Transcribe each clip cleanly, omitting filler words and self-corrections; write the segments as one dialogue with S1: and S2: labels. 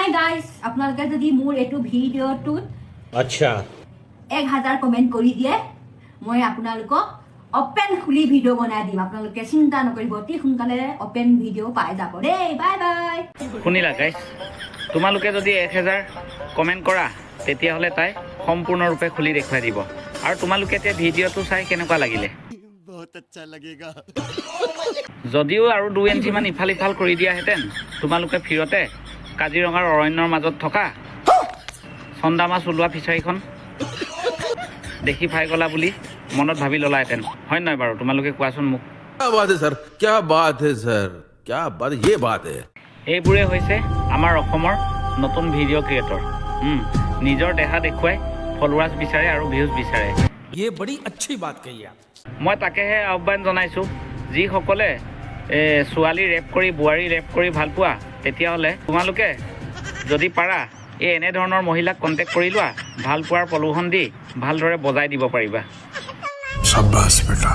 S1: hi guys আপোনালোকে যদি মোৰ এইটো ভিডিঅ'টোত
S2: আচ্ছা
S1: 1000 কমেন্ট কৰি দিয়ে মই আপোনালোকক ওপেন খুলি ভিডিঅ' বনাই দিম আপোনালোকে চিন্তা নকৰিব অতি সোনকালে ওপেন ভিডিঅ' পাই যাব দেই বাই বাই
S3: শুনিলা গাইজ তোমালোকে যদি 1000 কমেন্ট কৰা তেতিয়াহ'লে তাই সম্পূৰ্ণৰূপে খুলি দেখুৱাই দিব আৰু তোমালোকে এতিয়া ভিডিঅ'টো চাই কেনেকুৱা লাগিলে
S4: বহুত আচ্ছা লাগেগা
S3: যদিও আৰু 2 ইঞ্চি মান ইফাল ইফাল কৰি দিয়াহেঁতেন তোমালোকে ফিৰতে কাজিৰঙাৰ অৰণ্যৰ মাজত থকা চন্দামাছ ওলোৱা ফিচাৰীখন দেখি পাই গলা বুলি মনত ভাবি ললাহেঁতেন হয় নহয় বাৰু তোমালোকে কোৱাচোন মোক
S5: क्या बात है सर क्या बात है सर क्या बात ये बात है
S3: এইবোৰে হৈছে আমাৰ অসমৰ নতুন ভিডিঅ' ক্ৰিয়েটৰ নিজৰ দেহা দেখুৱাই ফলোৱাৰ্ছ বিচাৰে আৰু ভিউজ বিচাৰে
S2: ये बड़ी अच्छी बात कही आप
S3: মই তাকেহে আহ্বান জনাইছোঁ যিসকলে ছোৱালী ৰেপ কৰি বোৱাৰী ৰেপ কৰি ভাল পোৱা তেতিয়াহ'লে তোমালোকে যদি পাৰা এনেধৰণৰ মহিলাক কণ্টেক্ট কৰি লোৱা ভাল পোৱাৰ প্ৰলোভন দি ভালদৰে বজাই দিব পাৰিবা
S6: शाबाश बेटा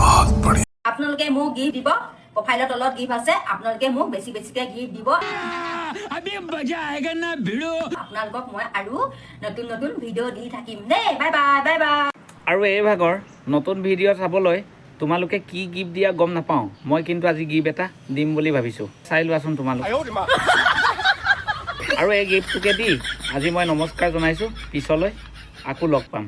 S6: बहुत बढ़िया
S1: আপোনালোকে মোক গিফ্ট দিব প্ৰফাইলৰ তলত গিফ্ট আছে আপোনালোকে মোক বেছিকৈ গিফ্ট দিব
S2: अभी मजा आएगा ना भिड़ो
S1: আপোনালোকক মই আৰু নতুন ভিডিঅ' দি থাকিম দেই বাই বাই বাই বাই
S3: আৰু এই ভাগৰ নতুন ভিডিঅ' চাবলৈ তোমালোকে কি গিফ্ট দিয়া গম নাপাওঁ মই কিন্তু আজি গিফ্ট এটা দিম বুলি ভাবিছোঁ চাই লোৱাচোন তোমালোক আৰু এই গিফ্টটোকে দি আজি মই নমস্কাৰ জনাইছোঁ পিছলৈ আকৌ লগ পাম